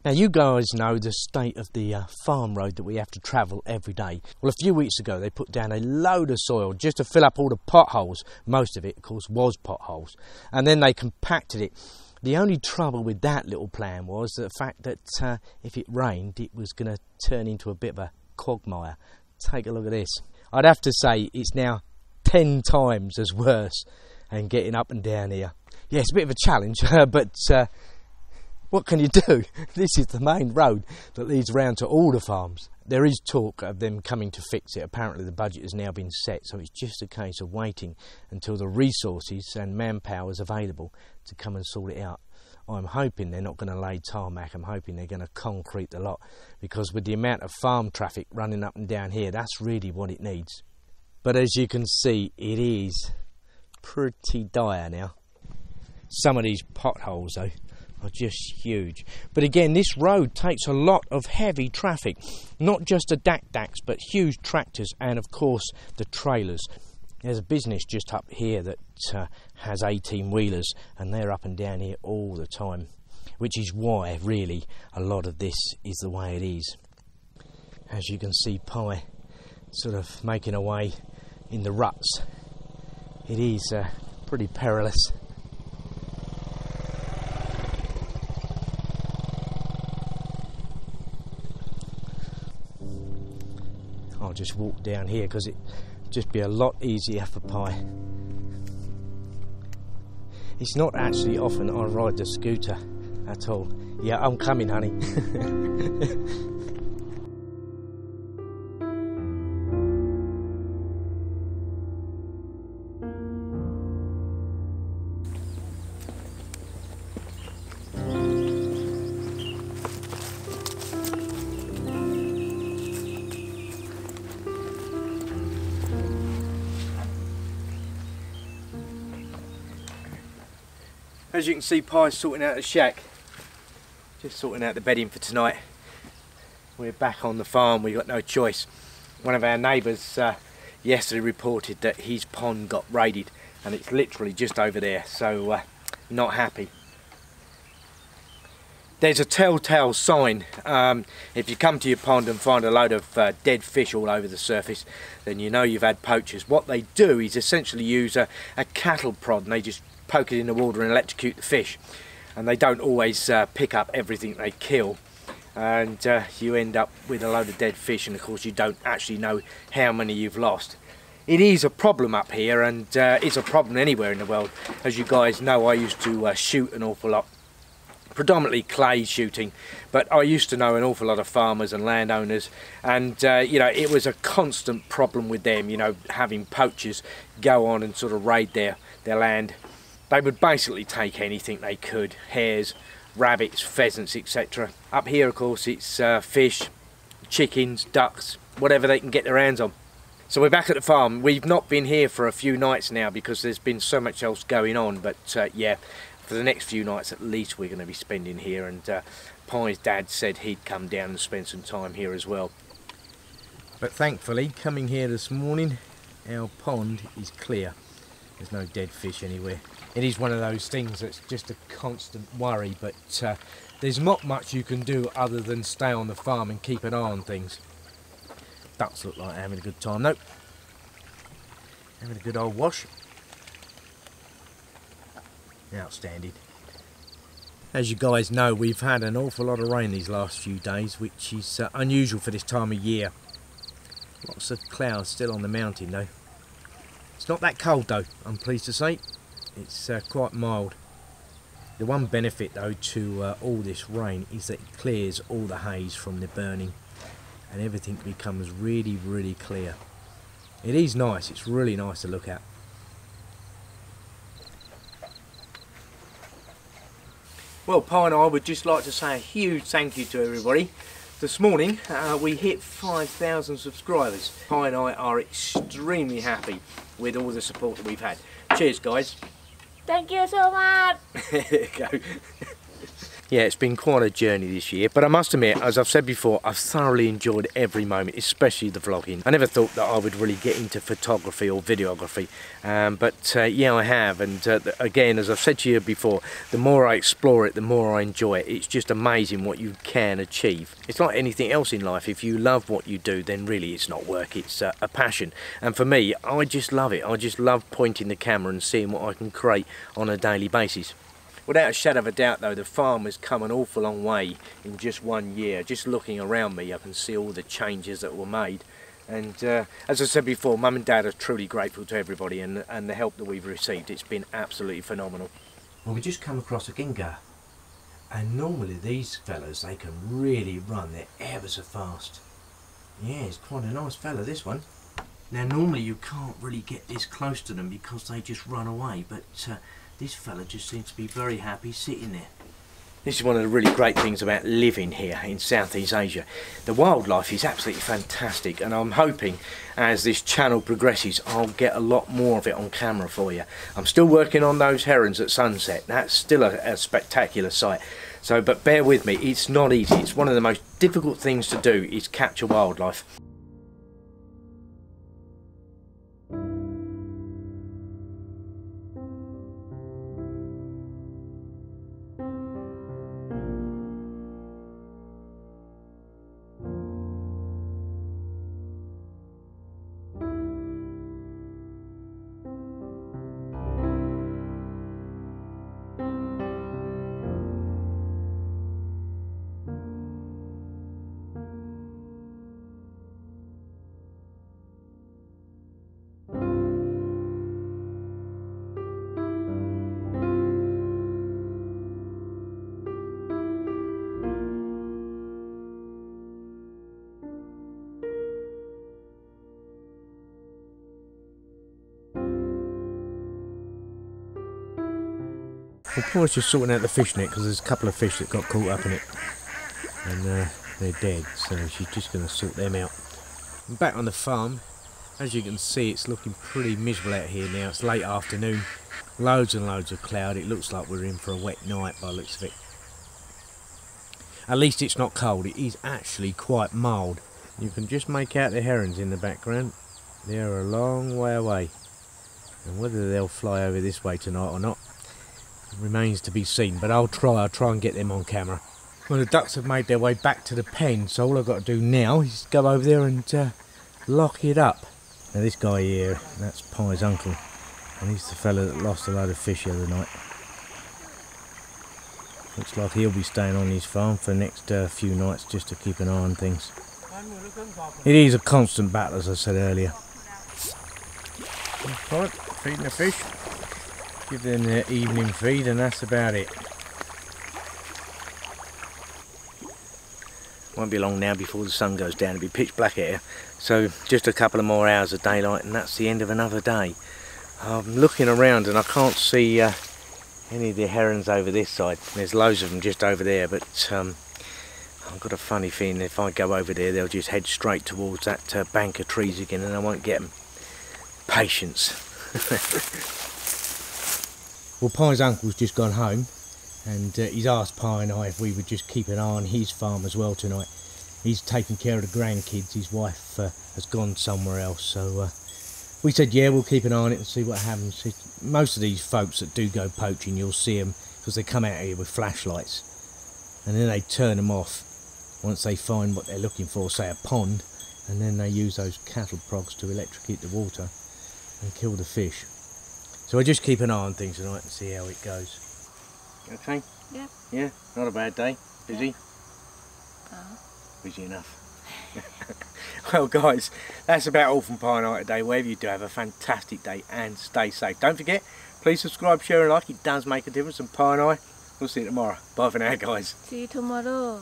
Now you guys know the state of the farm road that we have to travel every day. Well, a few weeks ago they put down a load of soil just to fill up all the potholes. Most of it, of course, was potholes. And then they compacted it. The only trouble with that little plan was the fact that if it rained, it was going to turn into a bit of a quagmire. Take a look at this. I'd have to say it's now 10 times as worse and getting up and down here. Yeah, it's a bit of a challenge, but what can you do? This is the main road that leads round to all the farms. There is talk of them coming to fix it. Apparently the budget has now been set, so it's just a case of waiting until the resources and manpower is available to come and sort it out. I'm hoping they're not going to lay tarmac. I'm hoping they're going to concrete the lot, because with the amount of farm traffic running up and down here, that's really what it needs. But as you can see, it is pretty dire now. Some of these potholes though are just huge. But again, this road takes a lot of heavy traffic, not just the dak-daks, but huge tractors and of course the trailers. There's a business just up here that has 18-wheelers, and they're up and down here all the time, which is why really a lot of this is the way it is. As you can see, Pie sort of making a way in the ruts. It is pretty perilous. I'll just walk down here because it just be a lot easier for Pie. It's not actually often I ride the scooter at all. Yeah, I'm coming, honey. As you can see, Pie's sorting out the shack. Just sorting out the bedding for tonight. We're back on the farm, we got no choice. One of our neighbours yesterday reported that his pond got raided, and it's literally just over there, so not happy. There's a telltale sign. If you come to your pond and find a load of dead fish all over the surface, then you know you've had poachers. What they do is essentially use a cattle prod, and they just poke it in the water and electrocute the fish, and they don't always pick up everything they kill, and you end up with a load of dead fish, and of course you don't actually know how many you've lost. It is a problem up here, and it's a problem anywhere in the world. As you guys know, I used to shoot an awful lot, predominantly clay shooting, but I used to know an awful lot of farmers and landowners, and you know, it was a constant problem with them, you know, having poachers go on and sort of raid their land. They would basically take anything they could: hares, rabbits, pheasants, etc. Up here, of course, it's fish, chickens, ducks, whatever they can get their hands on. So we're back at the farm. We've not been here for a few nights now because there's been so much else going on, but yeah, for the next few nights at least we're going to be spending here, and Pie's dad said he'd come down and spend some time here as well. But thankfully, coming here this morning, our pond is clear. There's no dead fish anywhere. It is one of those things that's just a constant worry, but there's not much you can do other than stay on the farm and keep an eye on things. Ducks look like they're having a good time. Nope. Having a good old wash. Outstanding. As you guys know, we've had an awful lot of rain these last few days, which is unusual for this time of year. Lots of clouds still on the mountain though. It's not that cold though, I'm pleased to say. It's quite mild. The one benefit though to all this rain is that it clears all the haze from the burning, and everything becomes really, really clear. It is nice, it's really nice to look at. Well, Pie and I would just like to say a huge thank you to everybody. This morning we hit 5,000 subscribers. Pie and I are extremely happy with all the support that we've had. Cheers guys. Thank you so much. There you go. Yeah, it's been quite a journey this year, but I must admit, as I've said before, I've thoroughly enjoyed every moment, especially the vlogging. I never thought that I would really get into photography or videography, but yeah, I have, and again, as I've said to you before, the more I explore it, the more I enjoy it. It's just amazing what you can achieve. It's like anything else in life. If you love what you do, then really it's not work, it's a passion. And for me, I just love it. I just love pointing the camera and seeing what I can create on a daily basis. Without a shadow of a doubt though, the farm has come an awful long way in just 1 year. Just looking around me, I can see all the changes that were made. And as I said before, Mum and Dad are truly grateful to everybody and the help that we've received. It's been absolutely phenomenal. Well, we just come across a ginga. And normally these fellas, they can really run. They're ever so fast. Yeah, it's quite a nice fella, this one. Now normally you can't really get this close to them because they just run away, but this fella just seems to be very happy sitting there. This is one of the really great things about living here in Southeast Asia. The wildlife is absolutely fantastic, and I'm hoping as this channel progresses I'll get a lot more of it on camera for you. I'm still working on those herons at sunset. That's still a spectacular sight. So, but bear with me, it's not easy. It's one of the most difficult things to do is capture wildlife. Well, Paul's just sorting out the fish net because there's a couple of fish that got caught up in it and they're dead, so she's just going to sort them out. I'm back on the farm. As you can see, it's looking pretty miserable out here now. It's late afternoon, loads and loads of cloud. It looks like we're in for a wet night by the looks of it. At least it's not cold, it is actually quite mild. You can just make out the herons in the background. They're a long way away, and whether they'll fly over this way tonight or not remains to be seen, but I'll try and get them on camera. Well, the ducks have made their way back to the pen, so all I've got to do now is go over there and lock it up. Now this guy here, that's Pie's uncle, and he's the fella that lost a load of fish the other night. Looks like he'll be staying on his farm for the next few nights just to keep an eye on things. It is a constant battle, as I said earlier. Right, feeding the fish. Give them their evening feed and that's about it. Won't be long now before the sun goes down. It'll be pitch black here. So just a couple of more hours of daylight and that's the end of another day. I'm looking around and I can't see any of the herons over this side. There's loads of them just over there, but I've got a funny feeling if I go over there they'll just head straight towards that bank of trees again and I won't get them. Patience. Well, Pie's uncle's just gone home and he's asked Pie and I if we would just keep an eye on his farm as well tonight. He's taking care of the grandkids. His wife has gone somewhere else, so we said yeah, we'll keep an eye on it and see what happens. Most of these folks that do go poaching, you'll see them because they come out here with flashlights and then they turn them off once they find what they're looking for, say a pond, and then they use those cattle progs to electrocute the water and kill the fish. So I just keep an eye on things tonight and see how it goes. Okay? Yeah. Yeah, not a bad day. Busy? Yeah. Busy enough. Well guys, that's about all from Pie and I today. Wherever you do, have a fantastic day and stay safe. Don't forget, please subscribe, share and like. It does make a difference. And Pie and I, we'll see you tomorrow. Bye for now guys. See you tomorrow.